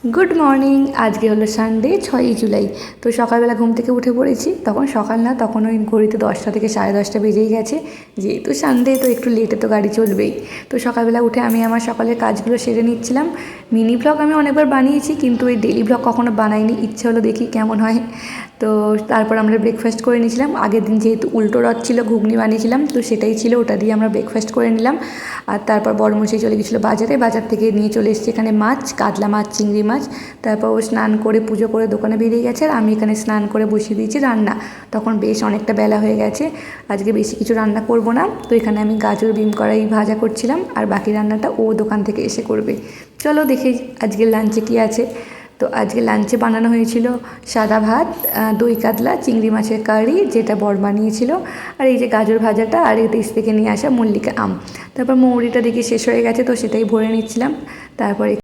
Good morning. আজকে হলো Sunday 6ই July. তো সকালবেলা ঘুম থেকে উঠে পড়েছি, তখন সকাল না, তখন ওই ঘড়িতে 10টা থেকে 10:30 বেজেই গেছে। যেহেতু সানডে তো একটু লেটে তো গাড়ি চলবেই। তো সকালবেলা উঠে আমি আমার সকালের কাজগুলো সেরে নিচ্ছিলাম। মিনি ব্লগ আমি অনেকবার বানিয়েছি, কিন্তু এই ডেলি ব্লগ কখনো বানাইনি। ইচ্ছে হলো দেখি কেমন হয়। তো তারপর আমরা ব্রেকফাস্ট করে নিয়েছিলাম। আগের দিন যেহেতু উল্টো রথ ছিল, ঘুগনি বানিয়েছিলাম, তো সেটাই ছিল, ওটা দিয়ে আমরা ব্রেকফাস্ট করে নিলাম। আর তারপর বড়মশাই চলে গেছিলো বাজারে, বাজার থেকে নিয়ে চলে এসেছি এখানে মাছ, কাতলা মাছ, চিংড়ি মাছ। তারপর ও স্নান করে পুজো করে দোকানে বেরিয়ে গেছে, আর আমি এখানে স্নান করে বসিয়ে দিয়েছি রান্না। তখন বেশ অনেকটা বেলা হয়ে গেছে, আজকে বেশি কিছু রান্না করব না। তো এখানে আমি গাজর বিম কড়াই ভাজা করছিলাম, আর বাকি রান্নাটা ও দোকান থেকে এসে করবে। চলো দেখি আজকের লাঞ্চে কী আছে। তো আজকে লাঞ্চে বানানো হয়েছিল সাদা ভাত, দই কাতলা, চিংড়ি মাছের কারি যেটা বর বানিয়েছিল, আর এই যে গাজর ভাজাটা, আর এই দেশ থেকে নিয়ে আসা মল্লিকা আম। তারপর মৌরিটা দেখি শেষ হয়ে গেছে, তো সেটাই ভরে নিচ্ছিলাম। তারপরে